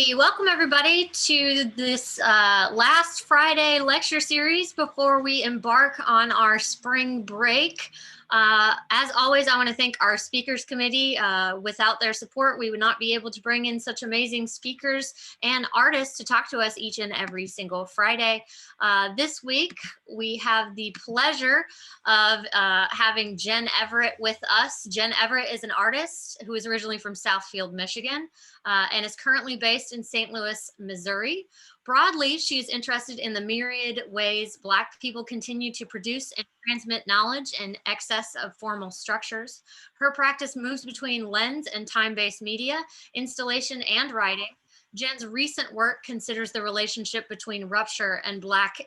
Welcome everybody to this last Friday lecture series before we embark on our spring break. As always, I want to thank our speakers committee. Without their support, we would not be able to bring in such amazing speakers and artists to talk to us each and every single Friday. This week, we have the pleasure of having Jen Everett with us. Jen Everett is an artist who is originally from Southfield, Michigan, and is currently based in St. Louis, Missouri. Broadly, she is interested in the myriad ways Black people continue to produce and transmit knowledge in excess of formal structures. Her practice moves between lens and time-based media, installation, and writing. Jen's recent work considers the relationship between rupture and Black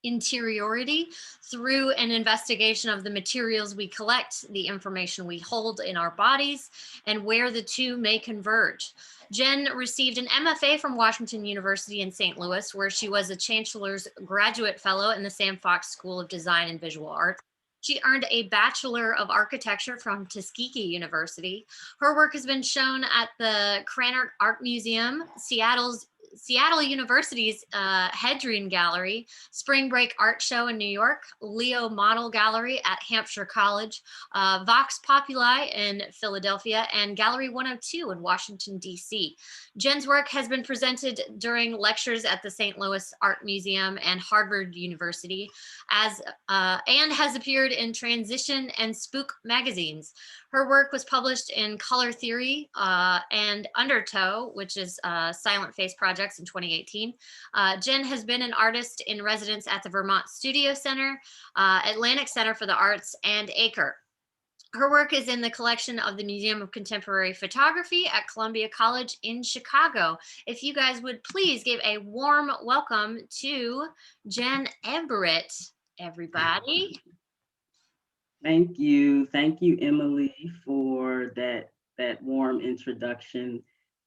interiority through an investigation of the materials we collect, the information we hold in our bodies, and where the two may converge. Jen received an MFA from Washington University in St. Louis, where she was a Chancellor's Graduate Fellow in the Sam Fox School of Design and Visual Arts. She earned a Bachelor of Architecture from Tuskegee University. Her work has been shown at the Krannert Art Museum, Seattle University's Hedron Gallery, Spring Break Art Show in New York, Leo Model Gallery at Hampshire College, Vox Populi in Philadelphia, and Gallery 102 in Washington, D.C. Jen's work has been presented during lectures at the St. Louis Art Museum and Harvard University, and has appeared in Transition and Spook magazines. Her work was published in Color Theory and Undertow, which is Silent Face Projects in 2018. Jen has been an artist in residence at the Vermont Studio Center, Atlantic Center for the Arts, and Acre. Her work is in the collection of the Museum of Contemporary Photography at Columbia College in Chicago. If you guys would please give a warm welcome to Jen Everett, everybody. Thank you, Emily, for that warm introduction,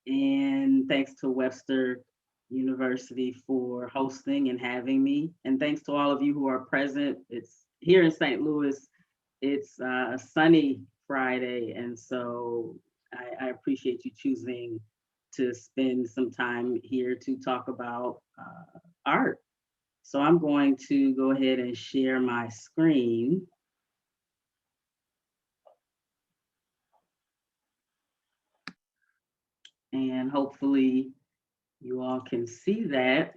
and thanks to Webster University for hosting and having me, and thanks to all of you who are present. It's here in St. Louis. It's a sunny Friday, and so I appreciate you choosing to spend some time here to talk about art. So I'm going to go ahead and share my screen. And hopefully you all can see that.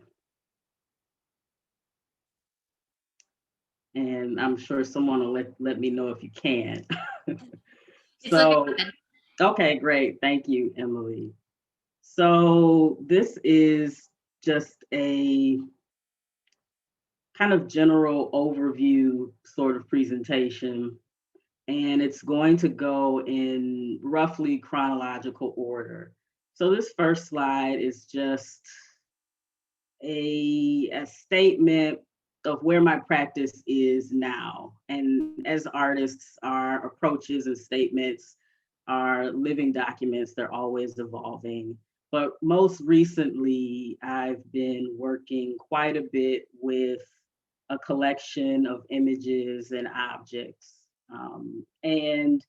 And I'm sure someone will let me know if you can. So, okay, great. Thank you, Emily. So this is just a kind of general overview sort of presentation, and it's going to go in roughly chronological order. So this first slide is just a statement of where my practice is now. And as artists, our approaches and statements are living documents. They're always evolving. But most recently, I've been working quite a bit with a collection of images and objects. And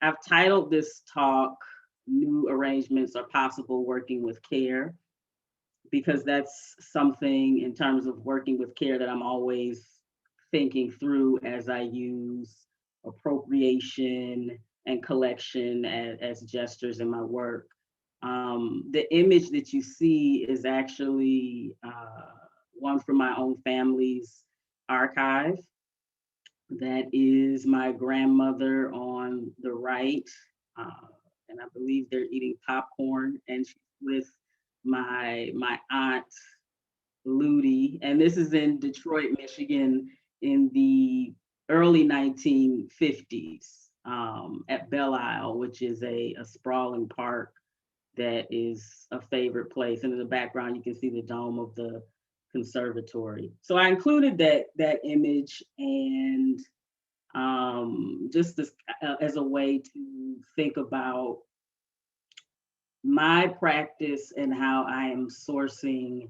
I've titled this talk, New Arrangements Are Possible Working with Care, because that's something in terms of working with care that I'm always thinking through as I use appropriation and collection as gestures in my work. The image that you see is actually one from my own family's archive. That is my grandmother on the right, and I believe they're eating popcorn, and she's with my aunt Ludi, and this is in Detroit, Michigan, in the early 1950s, at Belle Isle, which is a sprawling park that is a favorite place. And in the background, you can see the dome of the conservatory. So I included that image, and just as a way to think about my practice and how I am sourcing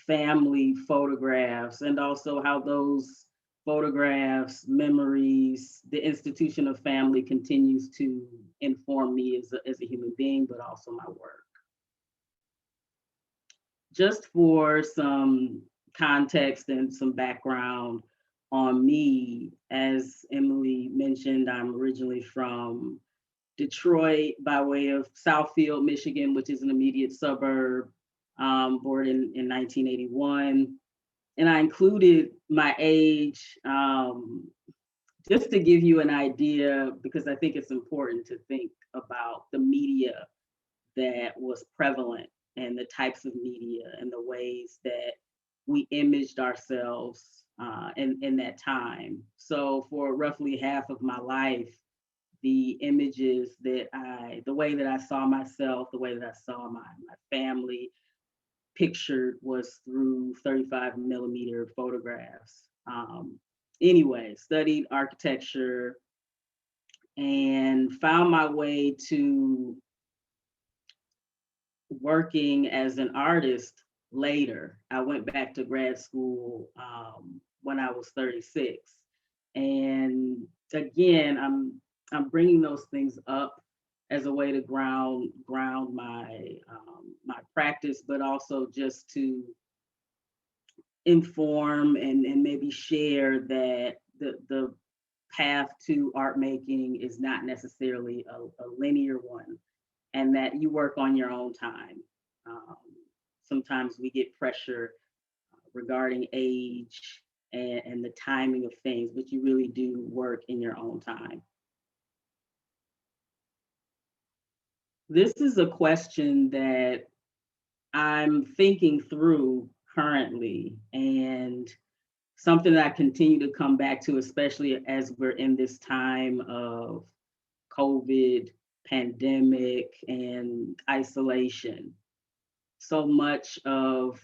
family photographs, and also how those photographs, memories, the institution of family continues to inform me as a human being, but also my work. just for some context and some background on me, as Emily mentioned, I'm originally from Detroit by way of Southfield, Michigan, which is an immediate suburb, born in 1981. And I included my age just to give you an idea, because I think it's important to think about the media that was prevalent and the types of media and the ways that we imaged ourselves in that time. So for roughly half of my life, the images that the way that I saw myself, the way that I saw my family pictured was through 35 millimeter photographs. Anyway, studied architecture and found my way to working as an artist later. I went back to grad school when I was 36. And again, I'm bringing those things up as a way to ground my practice, but also just to inform and maybe share that the path to art making is not necessarily a linear one, and that you work on your own time. Um, Sometimes we get pressure regarding age and the timing of things, but you really do work in your own time. This is a question that I'm thinking through currently, and something that I continue to come back to, especially as we're in this time of COVID, pandemic, and isolation. So much of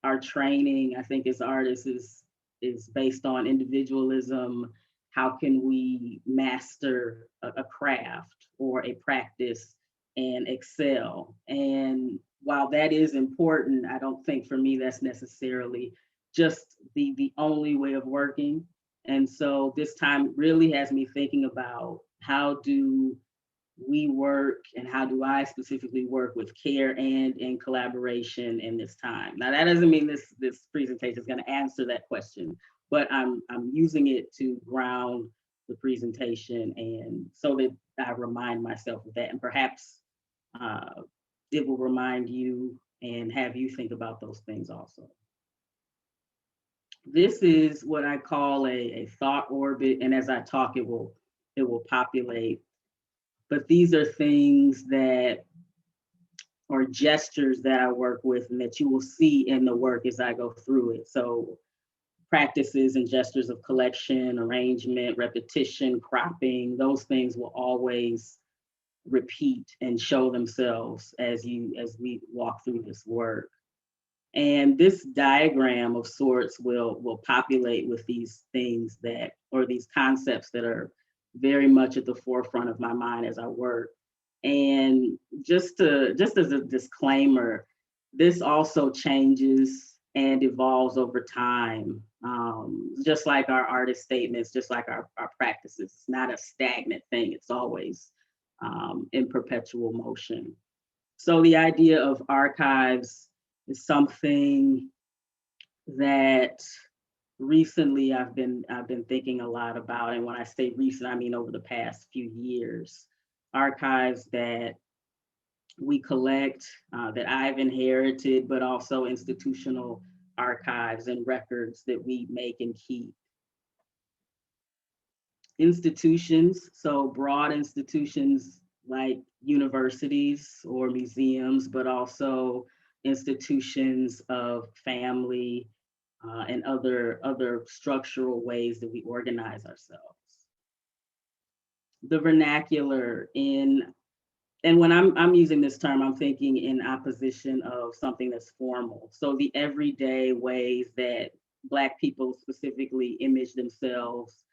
our training, I think, as artists is based on individualism. How can we master a craft or a practice and excel? And while that is important, I don't think for me that's necessarily just the only way of working. And so this time really has me thinking about how do we work and how do I specifically work with care and in collaboration in this time. Now that doesn't mean this presentation is going to answer that question, but I'm using it to ground the presentation and so that I remind myself of that, and perhaps uh, it will remind you and have you think about those things also. This is what I call a thought orbit, and as I talk, it will populate. But these are things that or gestures that I work with and that you will see in the work as I go through it. So practices and gestures of collection, arrangement, repetition, cropping, those things will always repeat and show themselves as we walk through this work. And this diagram of sorts will populate with these things that, or these concepts that are very much at the forefront of my mind as I work. And just as a disclaimer, this also changes and evolves over time. Just like our artist statements, just like our practices. It's not a stagnant thing, it's always in perpetual motion. So the idea of archives is something that recently I've been thinking a lot about. And when I say recent, I mean over the past few years. Archives that we collect, that I've inherited, but also institutional archives and records that we make and keep. Institutions, so broad institutions like universities or museums, but also institutions of family and other structural ways that we organize ourselves. The vernacular in, and when I'm using this term, I'm thinking in opposition of something that's formal. So the everyday ways that Black people specifically image themselves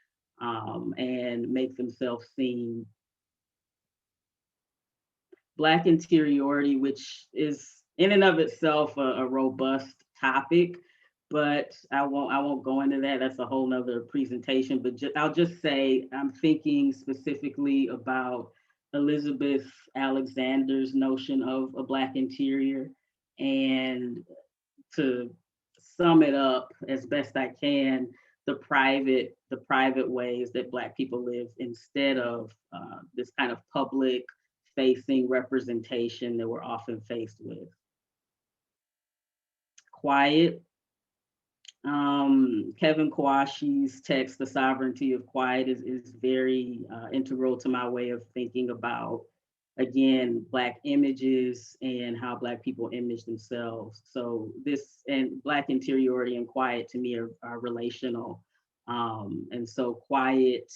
and make themselves seen. Black interiority, which is in and of itself a robust topic, but I won't go into that. That's a whole nother presentation. But I'll just say I'm thinking specifically about Elizabeth Alexander's notion of a Black interior, and to sum it up as best I can, the private ways that Black people live instead of this kind of public facing representation that we're often faced with. Quiet. Kevin Kwashi's text, The Sovereignty of Quiet, is very integral to my way of thinking about, again, Black images and how Black people image themselves. So this, and Black interiority and quiet to me are relational. And so quiet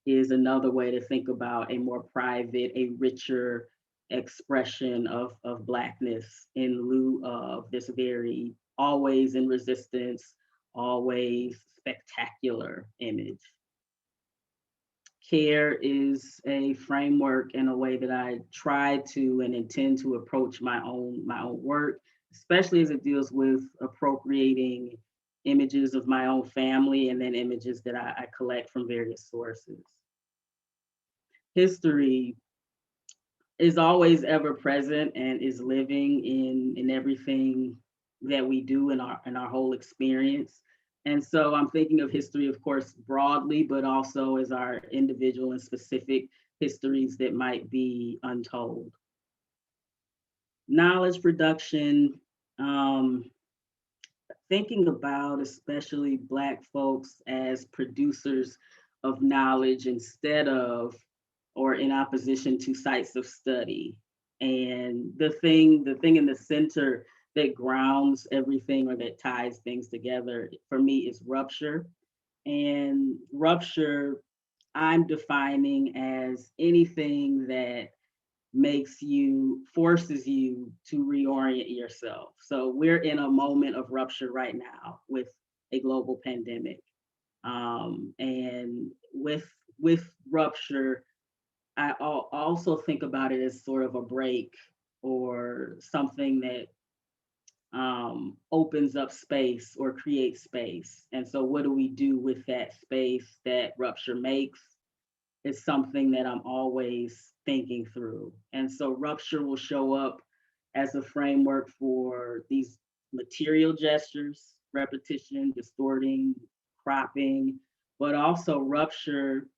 is another way to think about a more private, a richer expression of Blackness in lieu of this very always in resistance, always spectacular image. Care is a framework and a way that I try to and intend to approach my own work, especially as it deals with appropriating images of my own family and then images that I collect from various sources. History is always ever present and is living in everything that we do in our whole experience. And so I'm thinking of history, of course, broadly, but also as our individual and specific histories that might be untold. Knowledge production, thinking about especially Black folks as producers of knowledge instead of or in opposition to sites of study. And the thing in the center that grounds everything or that ties things together for me is rupture. And rupture, I'm defining as anything that forces you to reorient yourself. So we're in a moment of rupture right now with a global pandemic. And with rupture, I also think about it as sort of a break or something that opens up space or creates space. And so what do we do with that space that rupture makes? It's something that I'm always thinking through. And so rupture will show up as a framework for these material gestures, repetition, distorting, cropping, but also rupture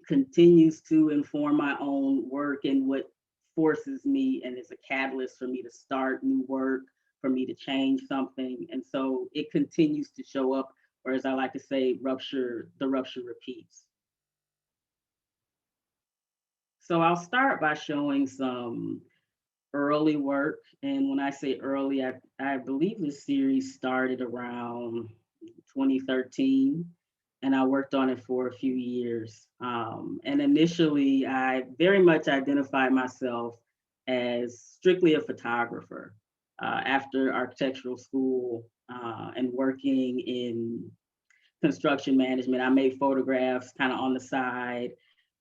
continues to inform my own work and what forces me and is a catalyst for me to start new work, for me to change something. And so it continues to show up, or as I like to say, the rupture repeats. So I'll start by showing some early work. And when I say early, I believe the series started around 2013. And I worked on it for a few years. And initially, I very much identified myself as strictly a photographer. After architectural school and working in construction management, I made photographs kind of on the side,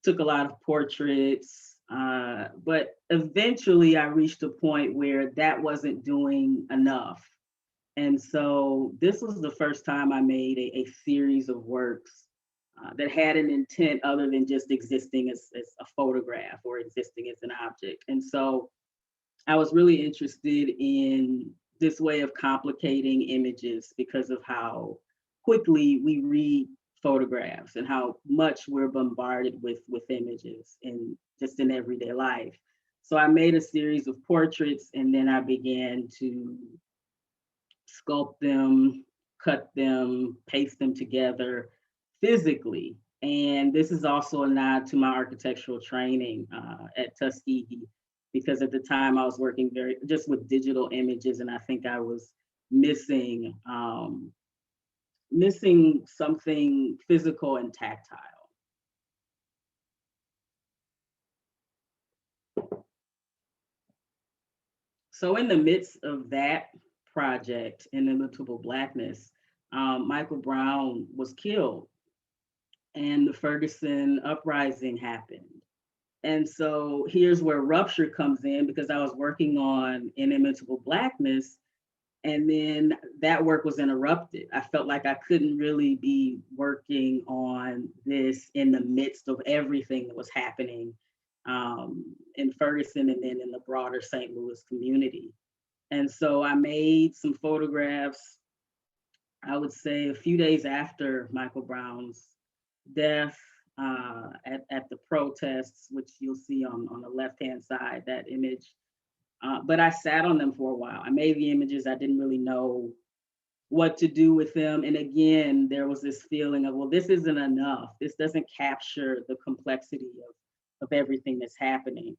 took a lot of portraits, but eventually I reached a point where that wasn't doing enough. And so this was the first time I made a series of works that had an intent other than just existing as a photograph or existing as an object. And so I was really interested in this way of complicating images because of how quickly we read photographs and how much we're bombarded with images in just in everyday life. So I made a series of portraits and then I began to sculpt them, cut them, paste them together physically. And this is also a nod to my architectural training at Tuskegee, because at the time I was working just with digital images, and I think I was missing something physical and tactile. So in the midst of that project, Inimitable Blackness, Michael Brown was killed and the Ferguson uprising happened. And so here's where rupture comes in, because I was working on Inimitable Blackness and then that work was interrupted. I felt like I couldn't really be working on this in the midst of everything that was happening in Ferguson and then in the broader St. Louis community. And so I made some photographs, I would say a few days after Michael Brown's death, at the protests, which you'll see on the left-hand side, that image. But I sat on them for a while. I made the images. I didn't really know what to do with them. And again, there was this feeling of, well, this isn't enough. This doesn't capture the complexity of everything that's happening.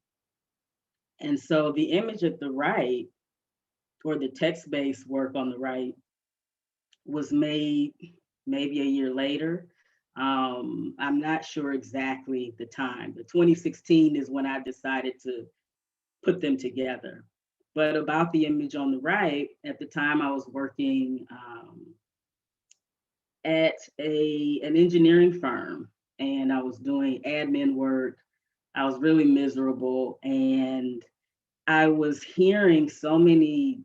And so the image at the right, or the text-based work on the right, was made maybe a year later. I'm not sure exactly the time. The 2016 is when I decided to put them together. But about the image on the right, at the time I was working at an engineering firm, and I was doing admin work. I was really miserable, and I was hearing so many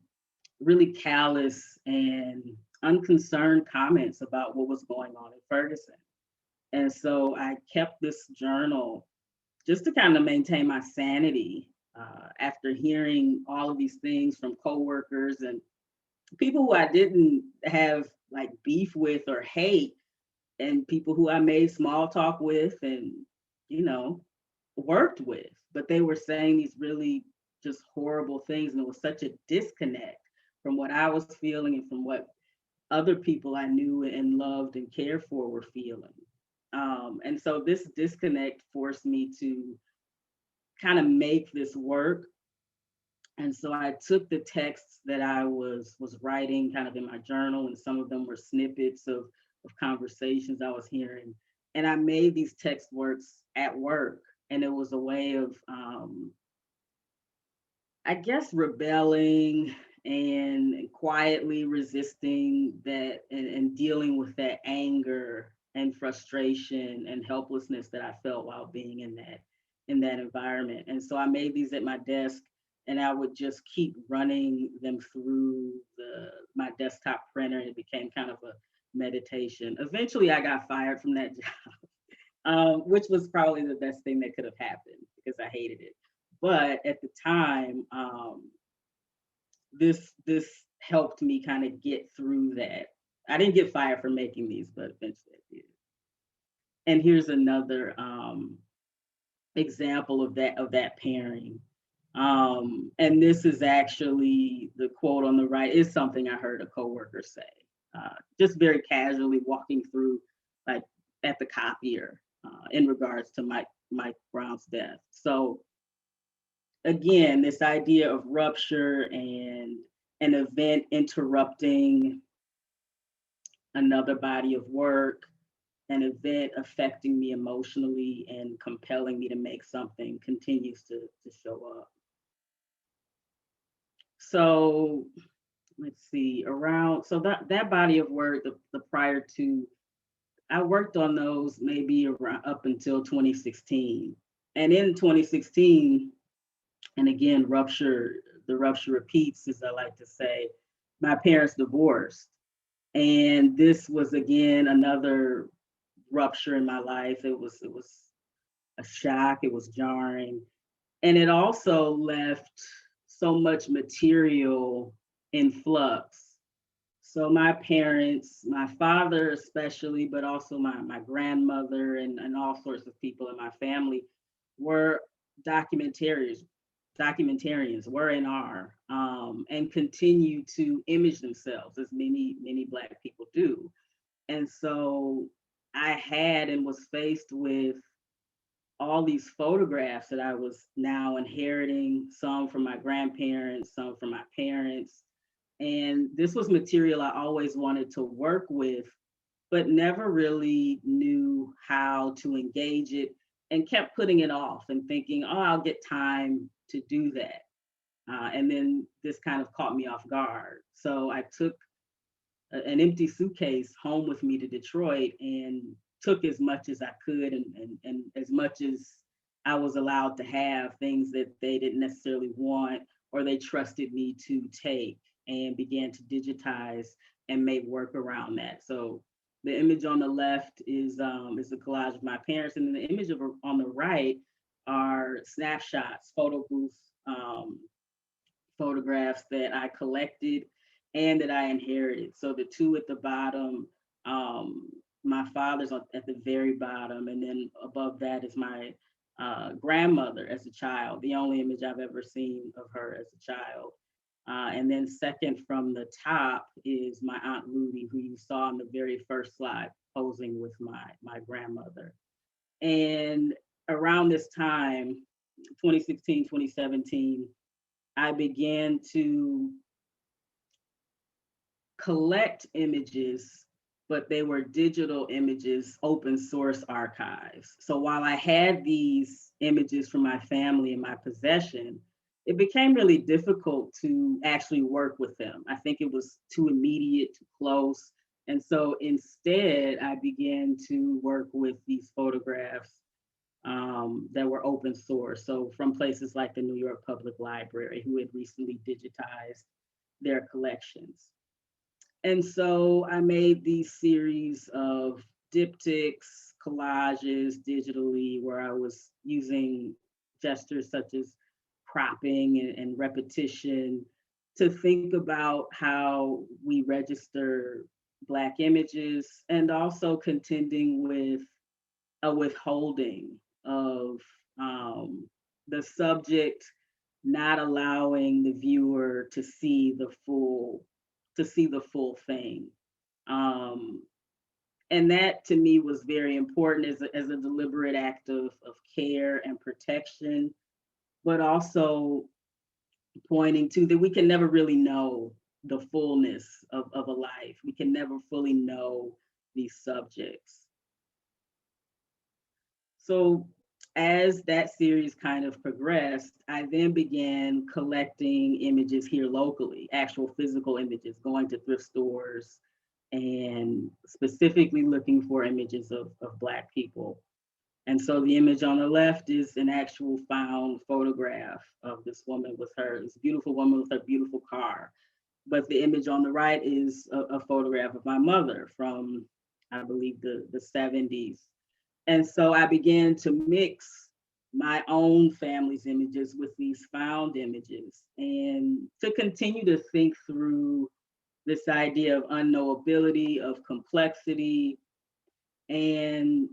really callous and unconcerned comments about what was going on in Ferguson. And so I kept this journal just to kind of maintain my sanity, after hearing all of these things from coworkers and people who I didn't have like beef with or hate, and people who I made small talk with and, you know, worked with, but they were saying these really just horrible things. And it was such a disconnect from what I was feeling and from what other people I knew and loved and cared for were feeling. And so this disconnect forced me to kind of make this work. And so I took the texts that I was writing kind of in my journal, and some of them were snippets of conversations I was hearing. And I made these text works at work. And it was a way of, I guess, rebelling and quietly resisting that, and dealing with that anger and frustration and helplessness that I felt while being in that environment. And so I made these at my desk, and I would just keep running them through my desktop printer, and it became kind of a meditation. Eventually I got fired from that job, which was probably the best thing that could have happened because I hated it. But at the time, this helped me kind of get through that. I didn't get fired for making these, but eventually I did. And here's another example of that pairing. And this is actually, the quote on the right is something I heard a coworker say, just very casually walking through, like at the copier, in regards to Mike Brown's death. So again, this idea of rupture and an event interrupting another body of work, an event affecting me emotionally and compelling me to make something, continues to show up. So let's see, so that body of work, the prior to, I worked on those maybe around up until 2016. And in 2016, and again, the rupture repeats, as I like to say, my parents divorced. And this was again another rupture in my life. It was a shock, it was jarring. And it also left so much material in flux. So my parents, my father especially, but also my grandmother and all sorts of people in my family were documentarians, were and are, and continue to image themselves as many Black people do. And so I had and was faced with all these photographs that I was now inheriting, some from my grandparents, some from my parents. And this was material I always wanted to work with, but never really knew how to engage it, and kept putting it off and thinking, oh, I'll get time to do that. And then this kind of caught me off guard. So I took an empty suitcase home with me to Detroit and took as much as I could, and as much as I was allowed to have, things that they didn't necessarily want or they trusted me to take, and began to digitize and make work around that. So the image on the left is a collage of my parents, and then the image on the right are snapshots, photo booth photographs that I collected and that I inherited. So the two at the bottom, my father's at the very bottom, and then above that is my grandmother as a child, the only image I've ever seen of her as a child. And then second from the top is my Aunt Rudy, who you saw in the very first slide, posing with my grandmother. And around this time, 2016, 2017, I began to collect images, but they were digital images, open source archives. So while I had these images from my family in my possession, it became really difficult to actually work with them. I think it was too immediate, too close. And so instead, I began to work with these photographs that were open source. So from places like the New York Public Library, who had recently digitized their collections. And so I made these series of diptychs, collages digitally, where I was using gestures such as cropping and repetition to think about how we register Black images, and also contending with a withholding of the subject not allowing the viewer to see the full thing. Um, and that to me was very important as a deliberate act of care and protection, but also pointing to that we can never really know the fullness of a life. We can never fully know these subjects. So as that series kind of progressed, I then began collecting images here locally, actual physical images, going to thrift stores and specifically looking for images of Black people. And so the image on the left is an actual found photograph of this woman with this beautiful woman with her beautiful car. But the image on the right is a photograph of my mother from, I believe, the 70s. And so I began to mix my own family's images with these found images, and to continue to think through this idea of unknowability, of complexity, and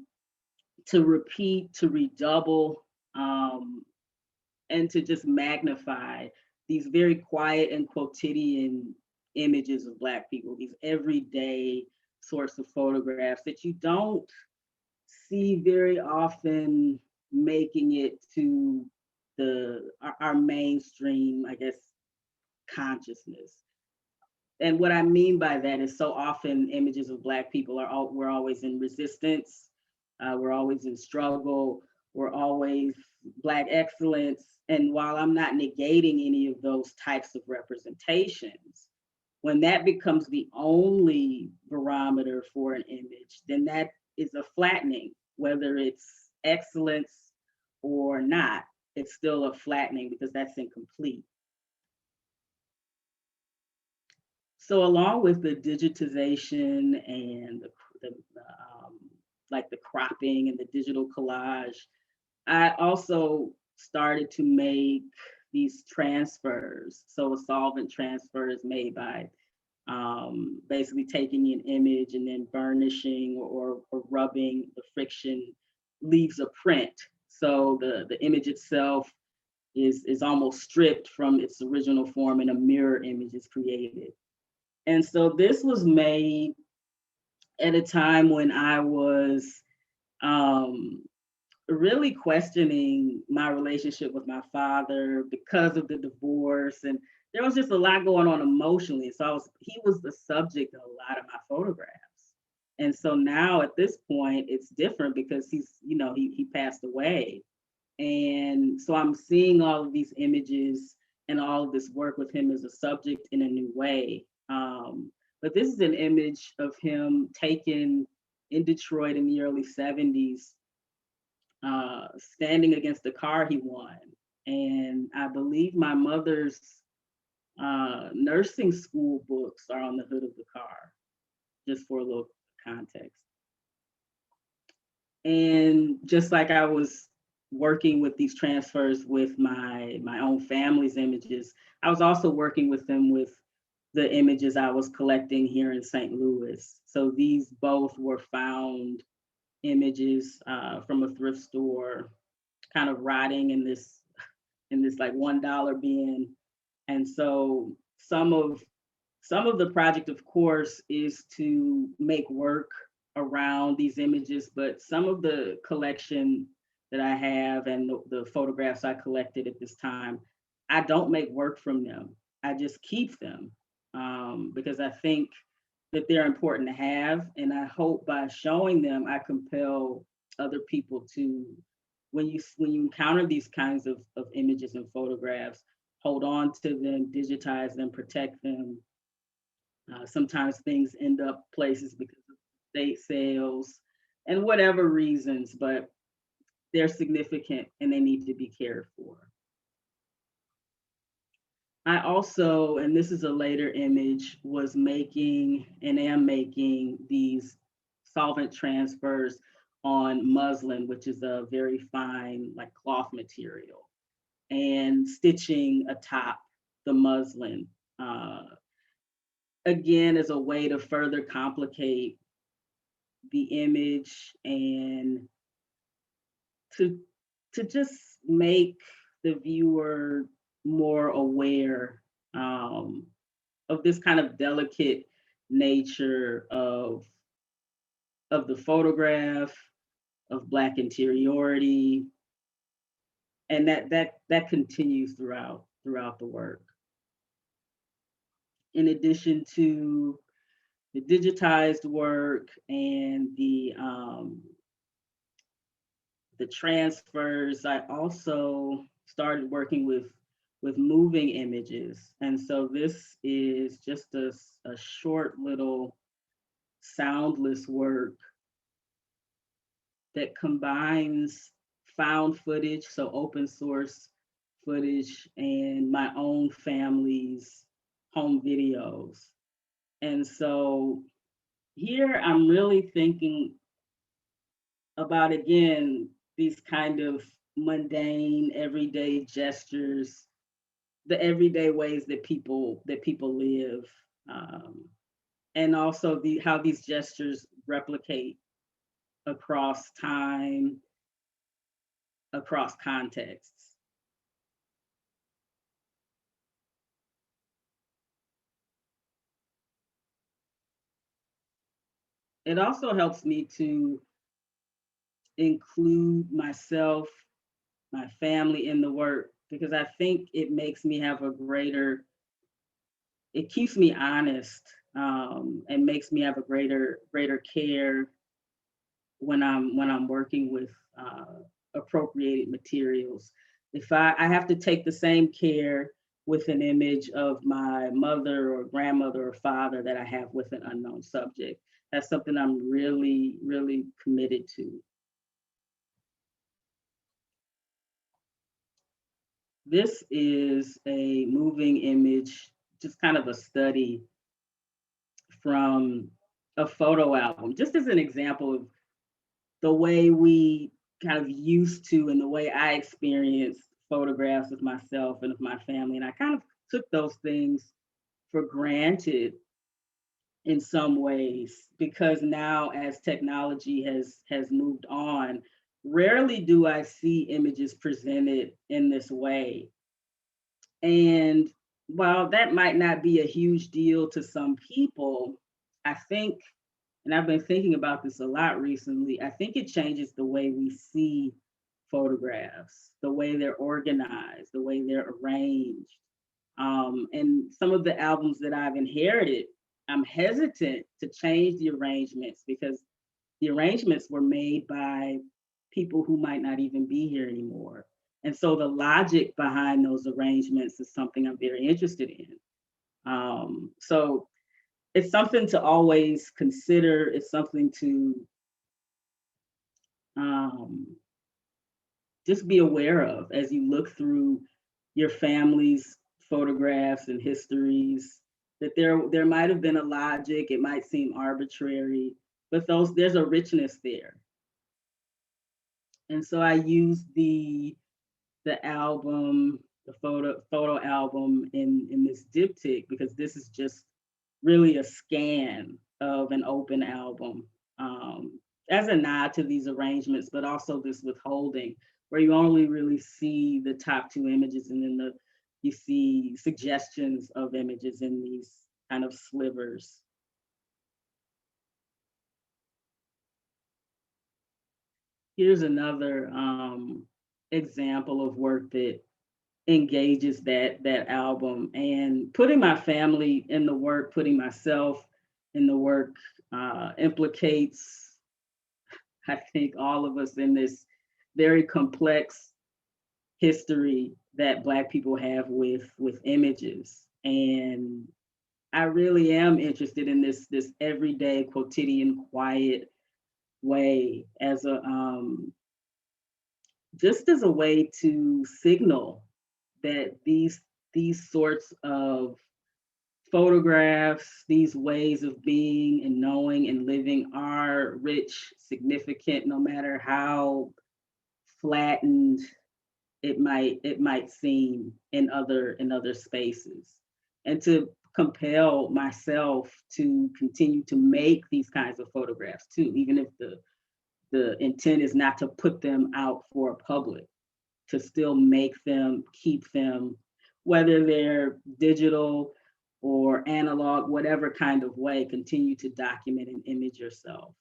to repeat, to redouble, and to just magnify these very quiet and quotidian images of Black people, these everyday sorts of photographs that you don't see very often making it to our mainstream, I guess, consciousness. And what I mean by that is so often images of Black people we're always in resistance, we're always in struggle, we're always Black excellence. And while I'm not negating any of those types of representations, when that becomes the only barometer for an image, then that is a flattening, whether it's excellence or not, it's still a flattening because that's incomplete. So along with the digitization and like the cropping and the digital collage, I also started to make these transfers. So a solvent transfer is made by basically taking an image and then burnishing or rubbing. The friction leaves a print. So the image itself is almost stripped from its original form, and a mirror image is created. And so this was made at a time when I was really questioning my relationship with my father because of the divorce, and there was just a lot going on emotionally. So he was the subject of a lot of my photographs. And so now at this point, it's different because he passed away. And so I'm seeing all of these images and all of this work with him as a subject in a new way. But this is an image of him taken in Detroit in the early 70s, standing against the car he won. And I believe my mother's nursing school books are on the hood of the car, just for a little context. And just like I was working with these transfers with my own family's images, I was also working with them with the images I was collecting here in St. Louis. So these both were found images from a thrift store, kind of rotting in this like $1 bin. And so some of the project, of course, is to make work around these images, but some of the collection that I have and the photographs I collected at this time, I don't make work from them. I just keep them because I think that they're important to have. And I hope by showing them, I compel other people to, when you encounter these kinds of images and photographs, hold on to them, digitize them, protect them. Sometimes things end up places because of state sales and whatever reasons, but they're significant and they need to be cared for. I also, and this is a later image, was making and am making these solvent transfers on muslin, which is a very fine like cloth material, and stitching atop the muslin. Again, as a way to further complicate the image and to just make the viewer more aware of this kind of delicate nature of the photograph, of Black interiority, and that continues throughout the work. In addition to the digitized work and the transfers, I also started working with moving images. And so this is just a short little soundless work that combines found footage, so open source footage, and my own family's home videos. And so here I'm really thinking about, again, these kind of mundane, everyday gestures, the everyday ways that people live, and also how these gestures replicate across time, across contexts. It also helps me to include myself, my family in the work, because I think it makes me have a greater, it keeps me honest, and makes me have a greater care when I'm working with appropriated materials. If I have to take the same care with an image of my mother or grandmother or father that I have with an unknown subject. That's something I'm really, really committed to. This is a moving image, just kind of a study from a photo album, just as an example of the way we kind of used to and the way I experienced photographs of myself and of my family. And I kind of took those things for granted in some ways, because now as technology has moved on, rarely do I see images presented in this way. And while that might not be a huge deal to some people, I think, and I've been thinking about this a lot recently, I think it changes the way we see photographs, the way they're organized, the way they're arranged. And some of the albums that I've inherited, I'm hesitant to change the arrangements because the arrangements were made by people who might not even be here anymore. And so the logic behind those arrangements is something I'm very interested in. So it's something to always consider. It's something to just be aware of as you look through your family's photographs and histories, that there might have been a logic, it might seem arbitrary, but there's a richness there. And so I used the album, the photo album in this diptych, because this is just really a scan of an open album, as a nod to these arrangements, but also this withholding, where you only really see the top two images, and then you see suggestions of images in these kind of slivers. Here's another example of work that engages that album, and putting my family in the work, putting myself in the work, implicates, I think, all of us in this very complex history that Black people have with images. And I really am interested in this everyday, quotidian, quiet way as a just as a way to signal that these sorts of photographs, these ways of being and knowing and living are rich, significant, no matter how flattened it might seem in other spaces. And to compel myself to continue to make these kinds of photographs too, even if the intent is not to put them out for a public, to still make them, keep them, whether they're digital or analog, whatever kind of way, continue to document and image yourself.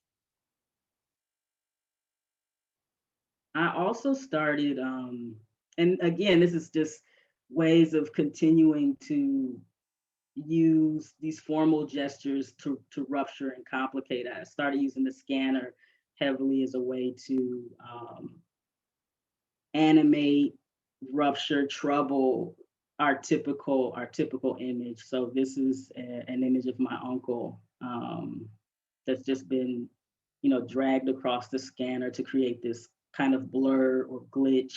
I also started, and again, this is just ways of continuing to use these formal gestures to rupture and complicate. I started using the scanner heavily as a way to animate, rupture, trouble our typical image. So this is an image of my uncle, that's just been, dragged across the scanner to create this kind of blur or glitch,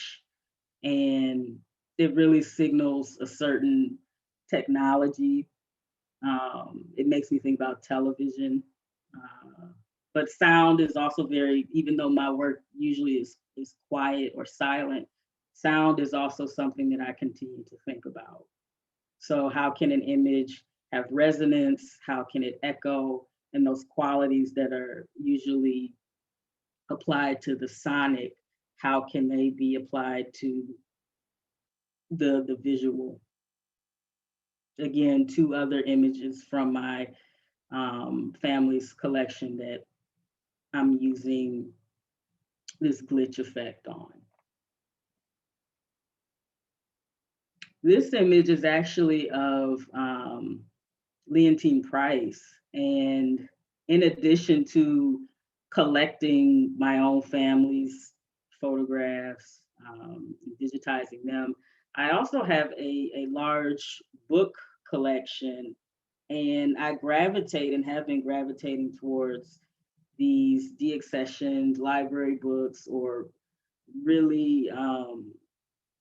and it really signals a certain technology. It makes me think about television. Uh, but sound is also very, even though my work usually is quiet or silent, sound is also something that I continue to think about. So how can an image have resonance? How can it echo? And those qualities that are usually applied to the sonic, how can they be applied to the visual? Again, two other images from my family's collection that I'm using this glitch effect on. This image is actually of Leontine Price. And in addition to collecting my own family's photographs, digitizing them, I also have a large book collection, and I gravitate and have been gravitating towards these deaccessioned library books, or really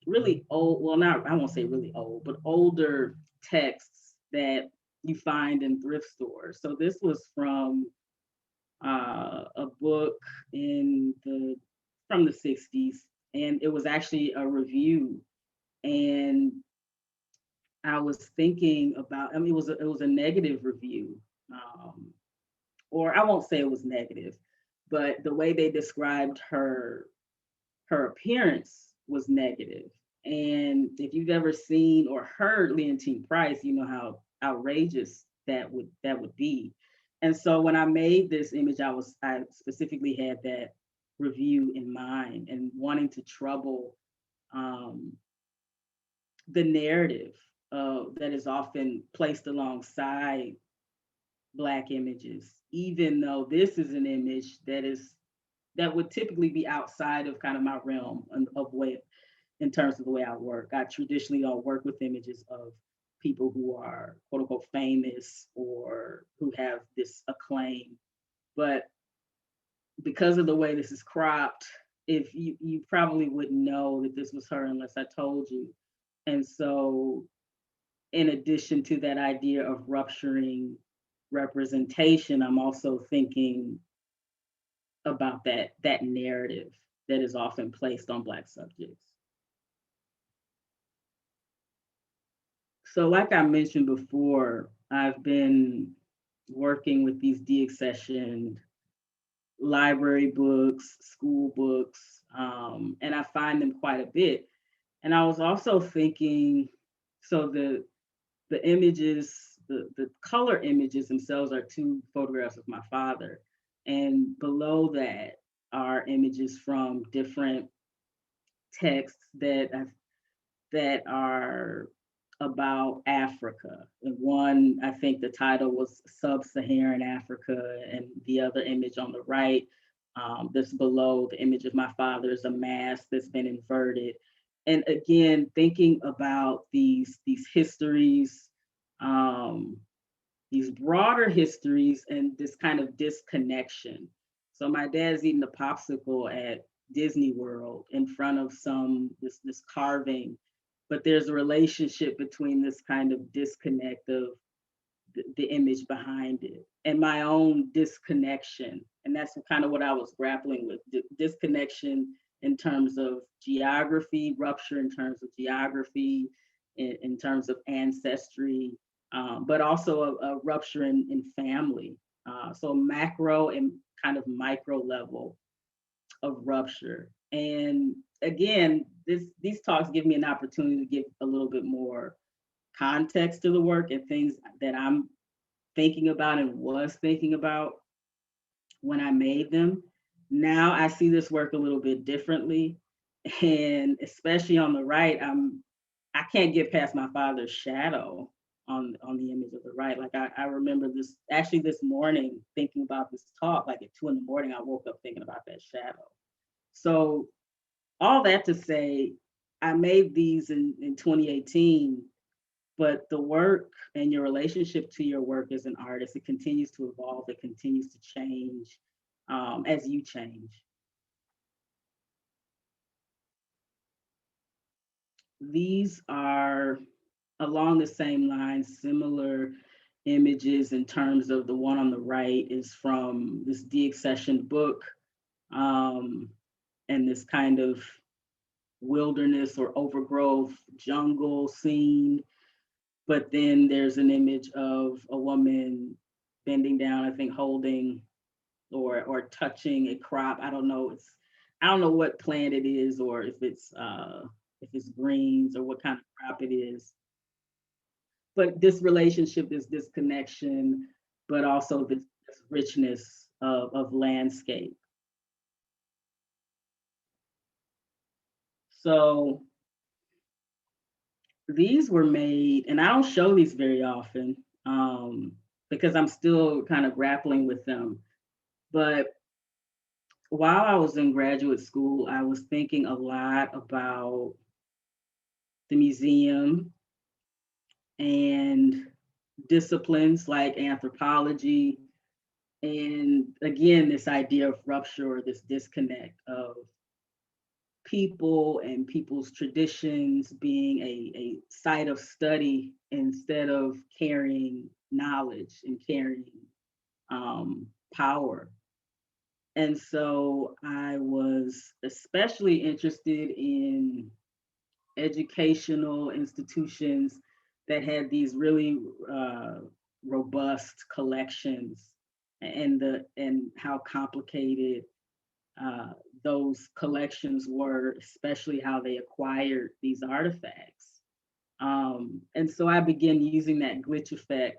really old, well, not, I won't say really old, but older texts that you find in thrift stores. So this was from a book in the from the 60s, and it was actually a review. And I was thinking about, I mean, it was a negative review, or I won't say it was negative, but the way they described her appearance was negative. And if you've ever seen or heard Leontine Price, you know how outrageous that would be. And so when I made this image, I specifically had that review in mind, and wanting to trouble um, the narrative that is often placed alongside Black images, even though this is an image that would typically be outside of kind of my realm of way, in terms of the way I work. I traditionally don't work with images of people who are quote unquote famous or who have this acclaim. But because of the way this is cropped, if you probably wouldn't know that this was her unless I told you. And so in addition to that idea of rupturing representation, I'm also thinking about that narrative that is often placed on Black subjects. So like I mentioned before, I've been working with these deaccessioned library books, school books, and I find them quite a bit. And I was also thinking, so the images, the color images themselves are two photographs of my father. And below that are images from different texts that are about Africa. And one, I think the title was Sub-Saharan Africa, and the other image on the right, that's below the image of my father, is a mask that's been inverted. And again, thinking about these histories, these broader histories, and this kind of disconnection. So my dad's eating a popsicle at Disney World in front of this carving, but there's a relationship between this kind of disconnect of the image behind it and my own disconnection. And that's kind of what I was grappling with, disconnection in terms of geography, rupture in terms of geography, in terms of ancestry, but also a rupture in family. So macro and kind of micro level of rupture. And again, these talks give me an opportunity to give a little bit more context to the work and things that I'm thinking about and was thinking about when I made them. Now I see this work a little bit differently. And especially on the right, I can't get past my father's shadow on the image of the right. Like I remember this morning thinking about this talk, like at 2 a.m, I woke up thinking about that shadow. So all that to say, I made these in 2018, but the work and your relationship to your work as an artist, it continues to evolve, it continues to change as you change. These are along the same lines, similar images in terms of the one on the right is from this deaccessioned book, and this kind of wilderness or overgrowth jungle scene. But then there's an image of a woman bending down, I think holding or touching a crop. I don't know what plant it is, or if it's greens or what kind of crop it is. But this relationship is this connection, but also this richness of landscape. So these were made, and I don't show these very often because I'm still kind of grappling with them. But while I was in graduate school, I was thinking a lot about the museum and disciplines like anthropology. And again, this idea of rupture or this disconnect of people and people's traditions being a site of study instead of carrying knowledge and carrying power. And so I was especially interested in educational institutions that had these really robust collections and how complicated those collections were, especially how they acquired these artifacts. And so I began using that glitch effect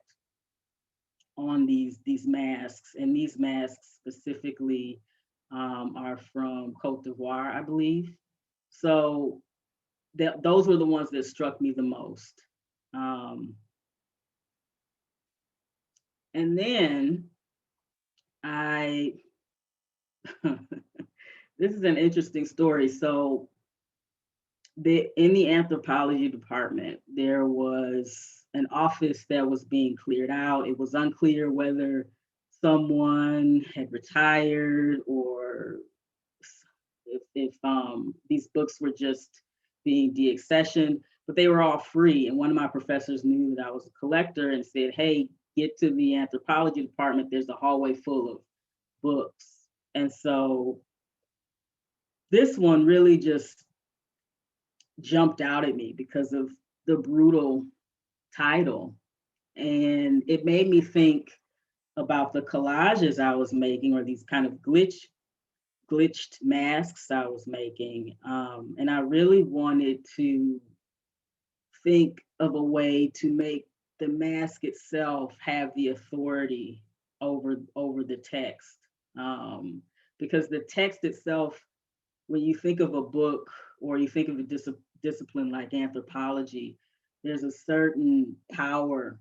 on these masks, and these masks specifically are from Cote d'Ivoire, I believe. So those were the ones that struck me the most. And then this is an interesting story. So in the anthropology department, there was an office that was being cleared out. It was unclear whether someone had retired or if these books were just being deaccessioned, but they were all free. And one of my professors knew that I was a collector and said, hey, get to the anthropology department. There's a hallway full of books. And so this one really just jumped out at me because of the brutal title. And it made me think about the collages I was making, or these kind of glitched masks I was making. And I really wanted to think of a way to make the mask itself have the authority over the text. Because the text itself, when you think of a book or you think of a discipline like anthropology, there's a certain power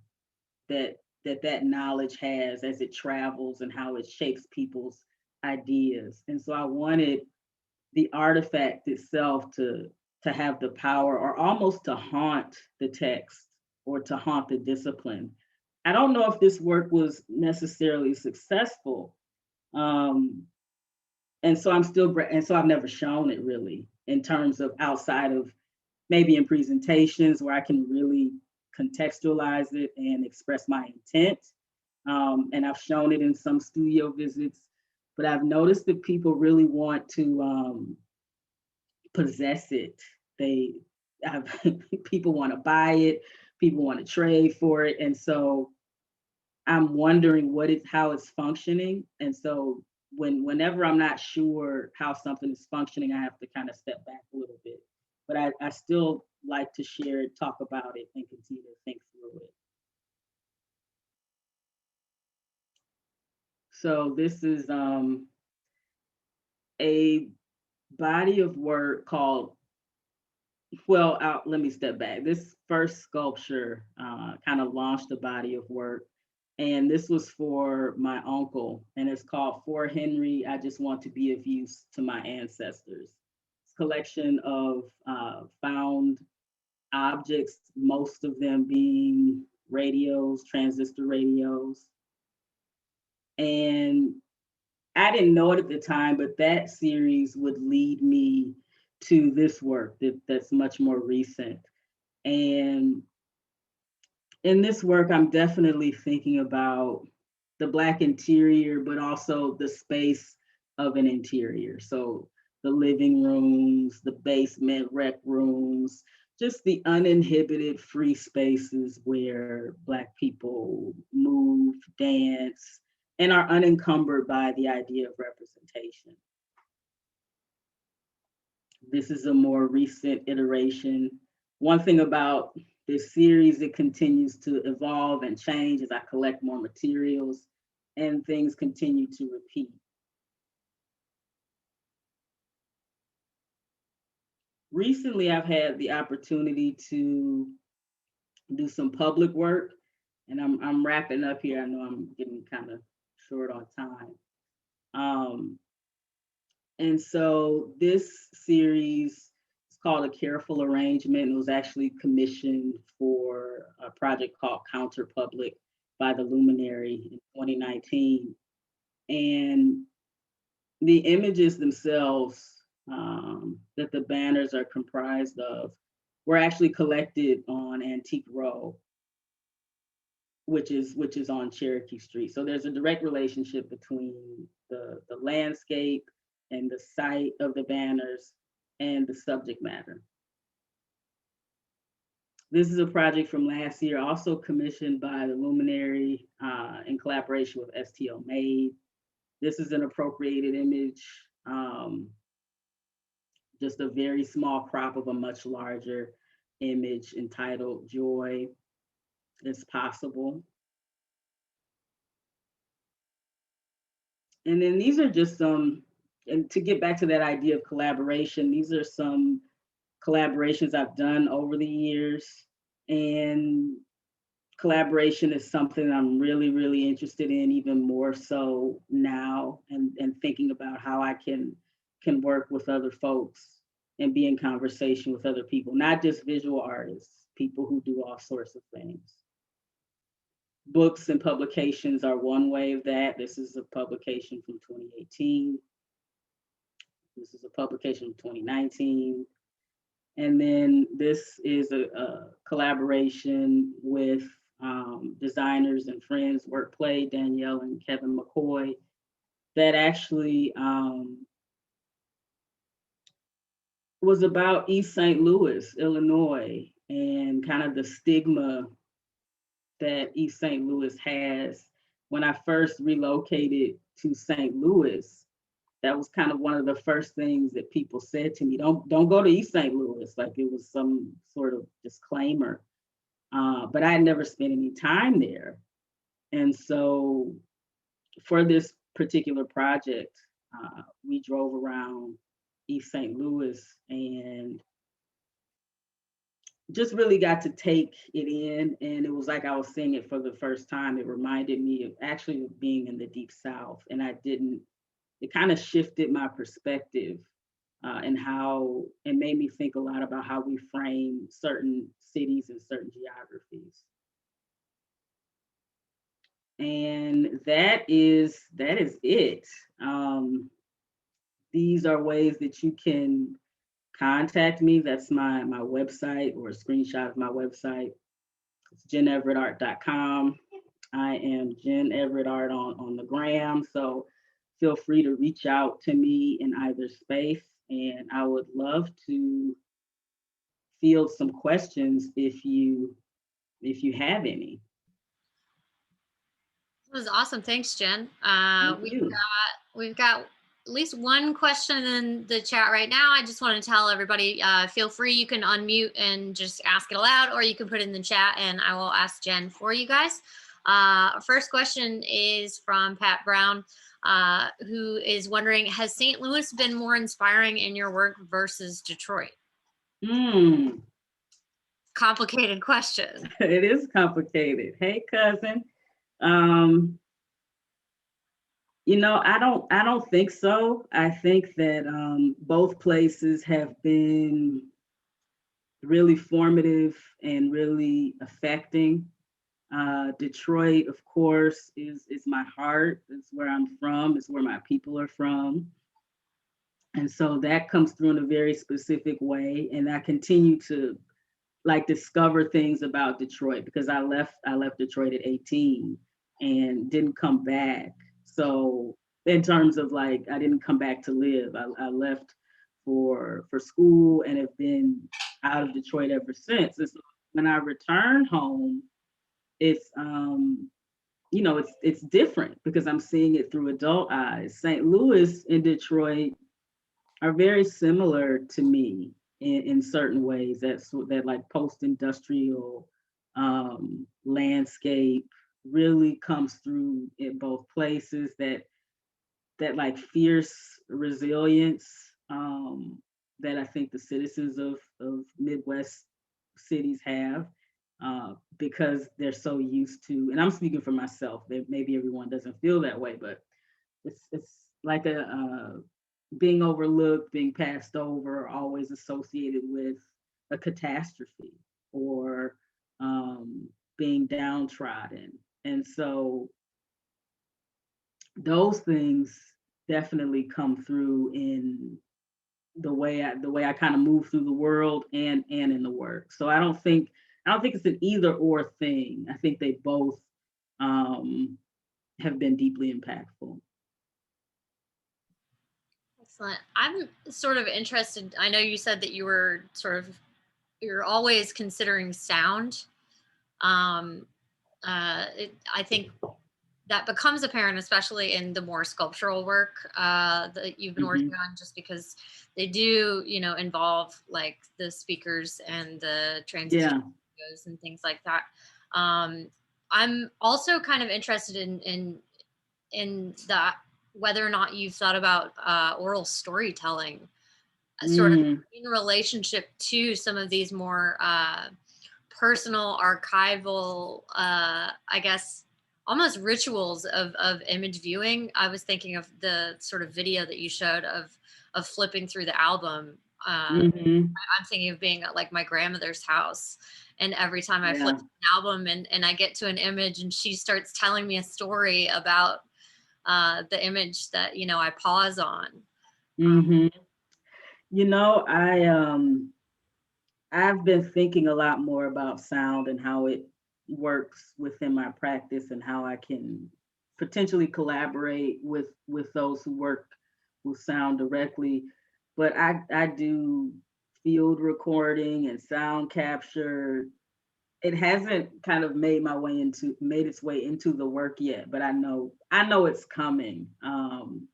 that that knowledge has as it travels and how it shapes people's ideas. And so I wanted the artifact itself to have the power, or almost to haunt the text or to haunt the discipline. I don't know if this work was necessarily successful. Um, and so and so I've never shown it really in terms of outside of maybe in presentations where I can really contextualize it and express my intent. And I've shown it in some studio visits, but I've noticed that people really want to possess it. They have, people want to buy it, people want to trade for it, and so I'm wondering how it's functioning. And so whenever I'm not sure how something is functioning, I have to kind of step back a little bit. But I still like to share it, talk about it, and continue to think through it. So this is a body of work called, well, let me step back. This first sculpture kind of launched a body of work. And this was for my uncle, and it's called For Henry, I Just Want to Be of Use to My Ancestors. It's a collection of found objects, most of them being radios, transistor radios. And I didn't know it at the time, but that series would lead me to this work that's much more recent. And in this work, I'm definitely thinking about the Black interior, but also the space of an interior. So the living rooms, the basement, rec rooms, just the uninhibited free spaces where Black people move, dance, and are unencumbered by the idea of representation. This is a more recent iteration. One thing about this series, it continues to evolve and change as I collect more materials and things continue to repeat. Recently, I've had the opportunity to do some public work, and I'm wrapping up here. I know I'm getting kind of short on time. And so this series is called A Careful Arrangement. It was actually commissioned for a project called Counter Public by the Luminary in 2019. And the images themselves that the banners are comprised of were actually collected on Antique Row, which is on Cherokee Street. So there's a direct relationship between the landscape and the site of the banners and the subject matter. This is a project from last year, also commissioned by the Luminary in collaboration with STL Made. This is an appropriated image, just a very small crop of a much larger image entitled Joy is Possible. And then these are just some, and to get back to that idea of collaboration, these are some collaborations I've done over the years. And collaboration is something I'm really, really interested in, even more so now, and thinking about how I can work with other folks and be in conversation with other people, not just visual artists, people who do all sorts of things. Books and publications are one way of that. This is a publication from 2018. This is a publication from 2019. And then this is a collaboration with designers and friends, Workplay, Danielle and Kevin McCoy, that actually, was about East St. Louis, Illinois, and kind of the stigma that East St. Louis has. When I first relocated to St. Louis, that was kind of one of the first things that people said to me, don't go to East St. Louis, like it was some sort of disclaimer. But I had never spent any time there. And so for this particular project, we drove around East St. Louis and just really got to take it in. And it was like I was seeing it for the first time. It reminded me of actually being in the Deep South. And it kind of shifted my perspective and how it made me think a lot about how we frame certain cities and certain geographies. And that is it. These are ways that you can contact me. That's my website, or a screenshot of my website. It's jeneverettart.com. I am Jen Everett Art on the gram. So feel free to reach out to me in either space. And I would love to field some questions if you have any. That was awesome. Thanks, Jen. Thank you. We've got at least one question in the chat right now. I just want to tell everybody, feel free, you can unmute and just ask it aloud, or you can put it in the chat and I will ask Jen for you guys. First question is from Pat Brown, who is wondering, has St. Louis been more inspiring in your work versus Detroit? Complicated question. It is complicated. Hey, cousin. I don't think so. I think that both places have been really formative and really affecting. Detroit, of course, is my heart. It's where I'm from. It's where my people are from. And so that comes through in a very specific way. And I continue to discover things about Detroit because I left Detroit at 18 and didn't come back. So in terms of I didn't come back to live. I left for school and have been out of Detroit ever since. And so when I return home, it's it's different because I'm seeing it through adult eyes. St. Louis and Detroit are very similar to me in certain ways. That post-industrial landscape really comes through in both places. That fierce resilience that I think the citizens of Midwest cities have because they're so used to. And I'm speaking for myself. That maybe everyone doesn't feel that way, but it's like a being overlooked, being passed over, always associated with a catastrophe or being downtrodden. And so those things definitely come through in the way I kind of move through the world and in the work. So I don't think it's an either or thing. I think they both have been deeply impactful. Excellent. I'm sort of interested. I know you said that you're always considering sound. I think that becomes apparent, especially in the more sculptural work that you've been working on, just because they do, involve the speakers and the transition and things like that. I'm also kind of interested in that, whether or not you've thought about oral storytelling sort of in relationship to some of these more personal, archival, I guess, almost rituals of image viewing. I was thinking of the sort of video that you showed of flipping through the album. I'm thinking of being at my grandmother's house, and every time I flip an album and I get to an image and she starts telling me a story about the image that I pause on. I've been thinking a lot more about sound and how it works within my practice and how I can potentially collaborate with those who work with sound directly. But I do field recording and sound capture. It hasn't kind of made its way into the work yet, but I know it's coming. And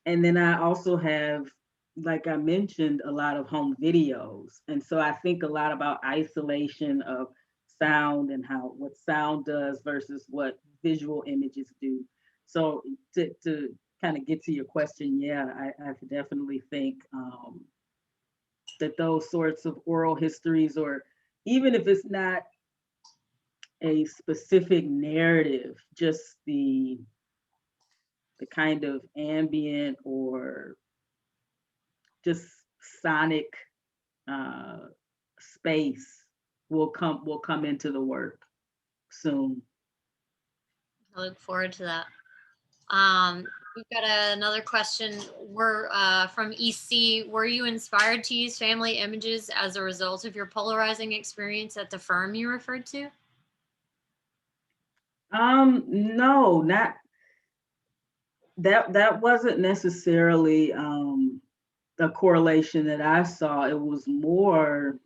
then I also have, like I mentioned, a lot of home videos. And so I think a lot about isolation of sound and what sound does versus what visual images do. So to kind of get to your question, yeah, I definitely think that those sorts of oral histories, or even if it's not a specific narrative, just the kind of ambient or just sonic uh, space will come into the work soon. I look forward to that. We've got another question. We're from EC. Were you inspired to use family images as a result of your polarizing experience at the firm you referred to? No, not that wasn't necessarily a correlation that I saw. It was more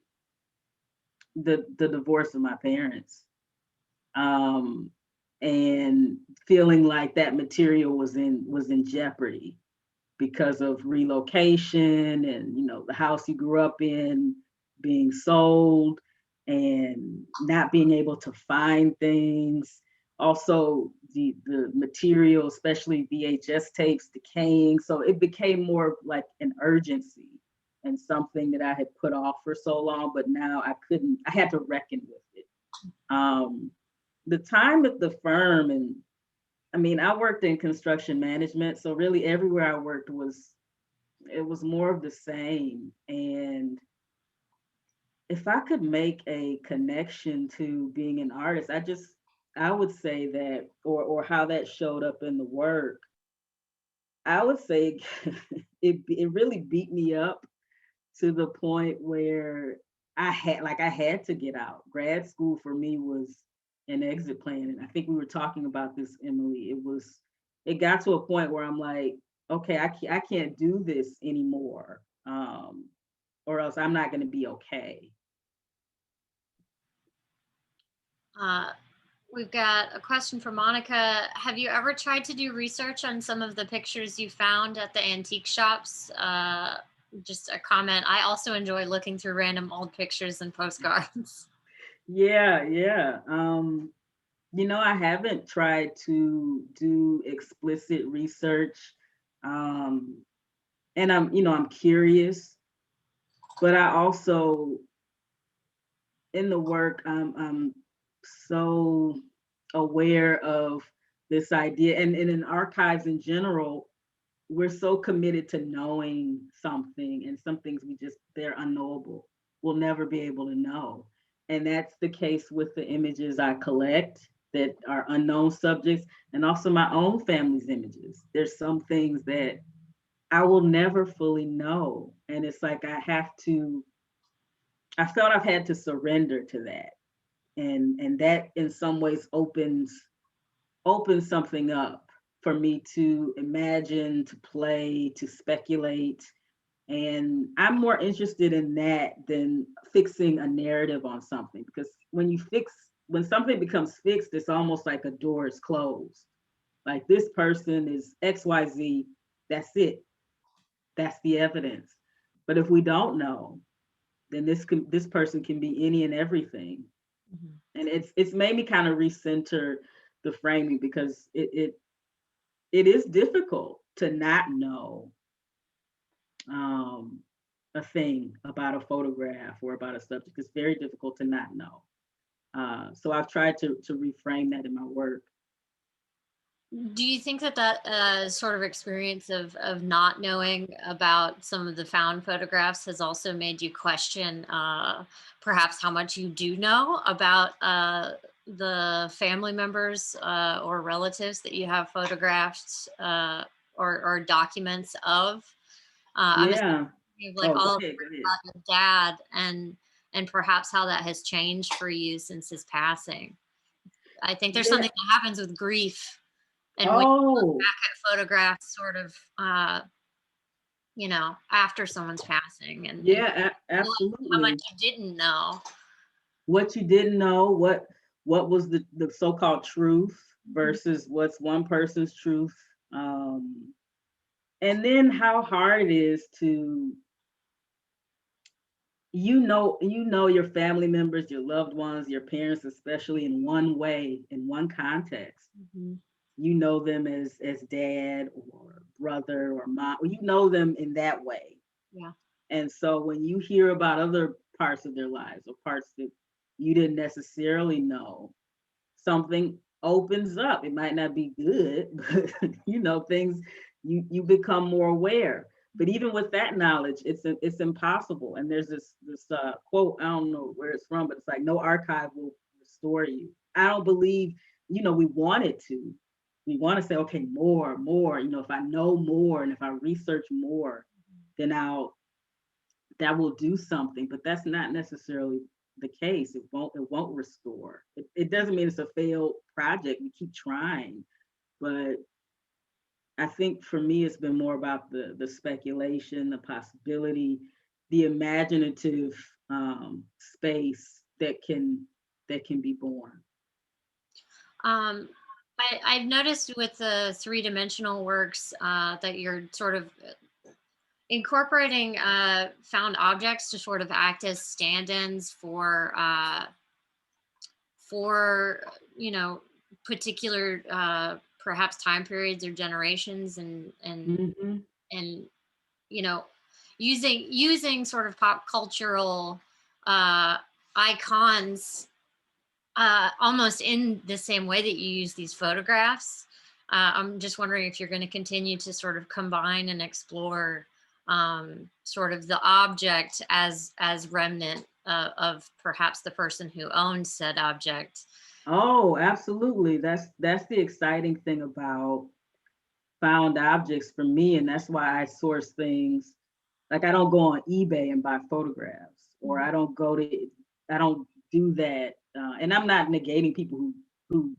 the divorce of my parents. And feeling like that material was in jeopardy because of relocation, and the house you grew up in being sold and not being able to find things. Also the material, especially VHS tapes, decaying. So it became more like an urgency and something that I had put off for so long, but now I had to reckon with it. The time at the firm, and I mean, I worked in construction management, so really everywhere I worked was more of the same. And if I could make a connection to being an artist, I would say that, or how that showed up in the work, I would say it really beat me up to the point where I had to get out. Grad school for me was an exit plan. And I think we were talking about this, Emily. It got to a point where I'm like, okay, I can't do this anymore. Or else I'm not going to be okay. We've got a question from Monica. Have you ever tried to do research on some of the pictures you found at the antique shops? Just a comment. I also enjoy looking through random old pictures and postcards. Yeah. I haven't tried to do explicit research. And I'm curious, but I also, in the work, I'm so aware of this idea, and in archives in general, we're so committed to knowing something, and some things they're unknowable. We'll never be able to know. And that's the case with the images I collect that are unknown subjects, and also my own family's images. There's some things that I will never fully know. And it's like I felt I've had to surrender to that. And that in some ways opens something up for me to imagine, to play, to speculate. And I'm more interested in that than fixing a narrative on something, because when something becomes fixed, it's almost like a door is closed. Like, this person is XYZ, that's it. That's the evidence. But if we don't know, then this person can be any and everything. Mm-hmm. And it's made me kind of recenter the framing, because it is difficult to not know a thing about a photograph or about a subject. It's very difficult to not know. So I've tried to reframe that in my work. Do you think that sort of experience of not knowing about some of the found photographs has also made you question perhaps how much you do know about the family members or relatives that you have photographed or documents of? Yeah. Like all about your dad, and perhaps how that has changed for you since his passing. I think there's something that happens with grief. And when you look back at photographs, sort of you know, after someone's passing, and Yeah, how much absolutely. you didn't know. What you didn't know, what was the so-called truth Mhm. versus what's one person's truth. And then how hard it is to, your family members, your loved ones, your parents, especially in one way, in one context. Mhm. You know them as dad or brother or mom, you know them in that way. Yeah. And so when you hear about other parts of their lives or parts that you didn't necessarily know, something opens up. It might not be good, but things, you become more aware. But even with that knowledge, it's impossible. And there's this quote, I don't know where it's from, but it's like, no archive will restore you. I don't believe, we want it to. We want to say, okay, more. If I know more and if I research more, then that will do something. But that's not necessarily the case. It won't restore. It doesn't mean it's a failed project. We keep trying, but I think for me it's been more about the speculation, the possibility, the imaginative space that can be born. Um, I've noticed with the three-dimensional works that you're sort of incorporating found objects to sort of act as stand-ins for you know, particular perhaps time periods or generations, Hmm. and you know, using sort of pop cultural uh icons almost in the same way that you use these photographs. I'm just wondering if you're going to continue to sort of combine and explore sort of the object as remnant of perhaps the person who owned said object. Oh, absolutely. That's the exciting thing about found objects for me, and that's why I source things. Like I don't go on eBay and buy photographs, or I don't do that. And I'm not negating people who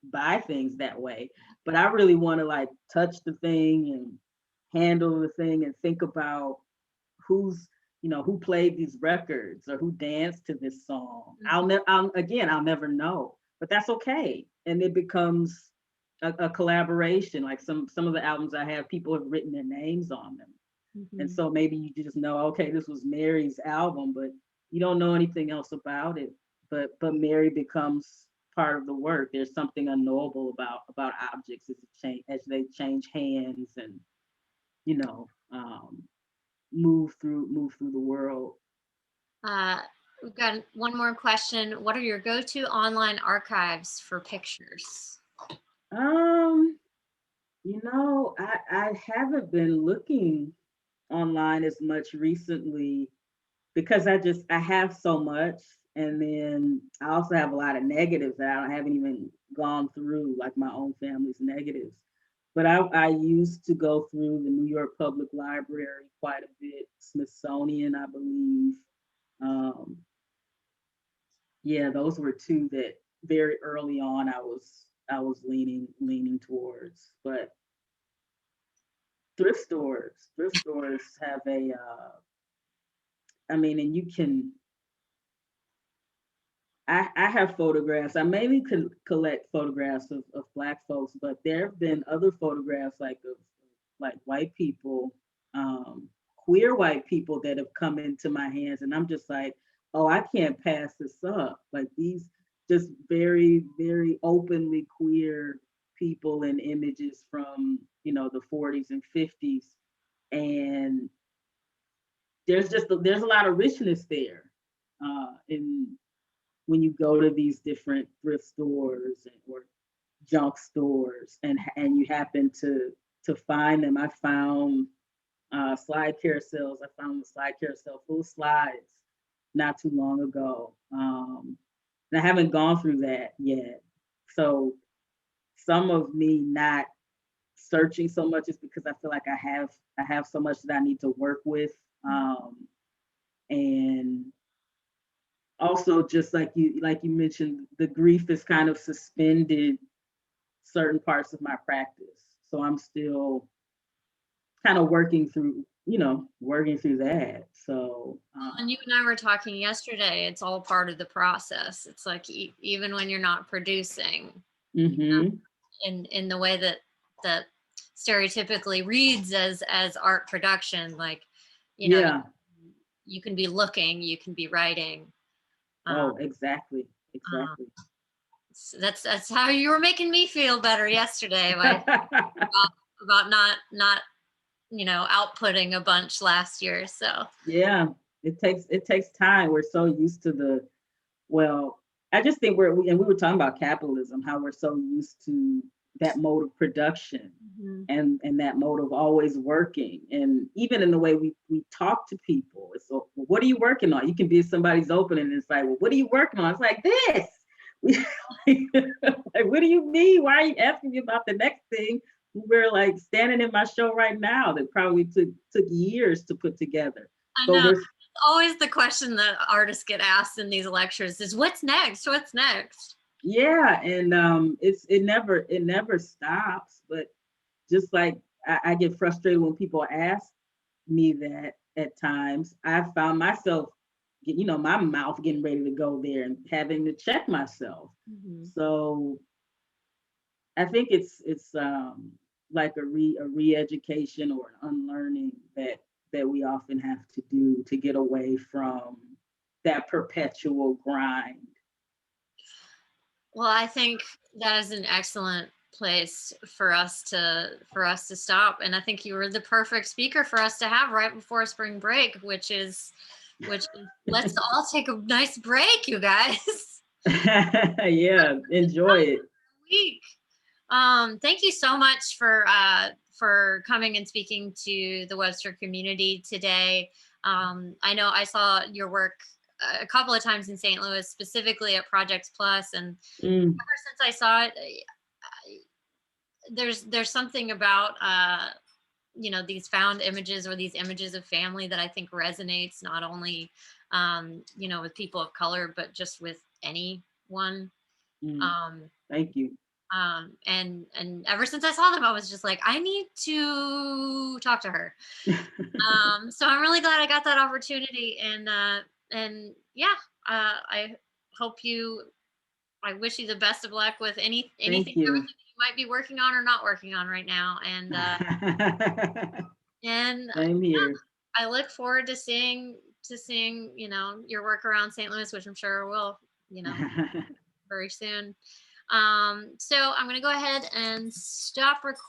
buy things that way, but I really want to like touch the thing and handle the thing and think about who's who played these records or who danced to this song. I'll never know, but that's okay, and it becomes a collaboration. Like some of the albums I have, people have written their names on them, and Mhm. so maybe you just know, okay, this was Mary's album, but you don't know anything else about it. But Mary becomes part of the work. There's something unknowable about objects as they change hands and you know um, move through the world. Uh, we've got one more question. What are your go-to online archives for pictures? Um, I haven't been looking online as much recently because I have so much, and then I also have a lot of negatives that I haven't even gone through, like my own family's negatives. But I used to go through the New York Public Library quite a bit, Smithsonian, I believe. Um, yeah, those were two that very early on I was leaning towards. But thrift stores have I mean, and you can I have photographs. I mainly collect photographs of Black folks, but there have been other photographs like of like white people, queer white people that have come into my hands, and I'm just like, oh, I can't pass this up. Like these just very, very openly queer people and images from the 40s and 50s, and there's a lot of richness there. In when you go to these different thrift stores or junk stores and you happen to find them. I found slide carousels. I found the slide carousel full of slides not too long ago. And I haven't gone through that yet. So some of me not searching so much is because I feel like I have so much that I need to work with. And also just like you mentioned, the grief is kind of suspended certain parts of my practice, so I'm still kind of working working through that. So, And you and I were talking yesterday, it's all part of the process. It's like even when you're not producing, mhm. in the way that stereotypically reads as art production, like, you know, Yeah. you can be looking, you can be writing. Um, Oh, exactly. um, Exactly. so that's how you were making me feel better yesterday by about not outputting a bunch last year. So Yeah. It takes time. We're so used to well, I just think we were talking about capitalism, how we're so used to that mode of production mhm. and that mode of always working. And even in the way we talk to people, it's so, well, what are you working on? You can be at somebody's opening and it's like, well, what are you working on? It's like this. Like, what do you mean? Why are you asking me about the next thing? We're like standing in my show right now that probably took years to put together. I But know. we're It's always the question that artists get asked in these lectures is what's next? What's next? Yeah, and it never stops. But just like I get frustrated when people ask me that at times, I found myself, my mouth getting ready to go there and having to check myself. Mhm. So I think it's like a re-education or an unlearning that we often have to do to get away from that perpetual grind. Well, I think that is an excellent place for us to stop. And I think you were the perfect speaker for us to have right before spring break, which is let's all take a nice break, you guys. Yeah, enjoy it. Week. Thank you so much for coming and speaking to the Webster community today. I know I saw your work a couple of times in St. Louis, specifically at Projects Plus, and Mm, ever since I saw it, there's something about these found images or these images of family that I think resonates not only with people of color but just with anyone. mm. Um, Thank you. and ever since I saw them, I was just like, I need to talk to her. So I'm really glad I got that opportunity, and yeah, I hope you. I wish you the best of luck with Thank anything, you. everything you might be working on or not working on right now, and Same here. I look forward to seeing your work around St. Louis, which I'm sure will you know very soon. So I'm going to go ahead and stop recording.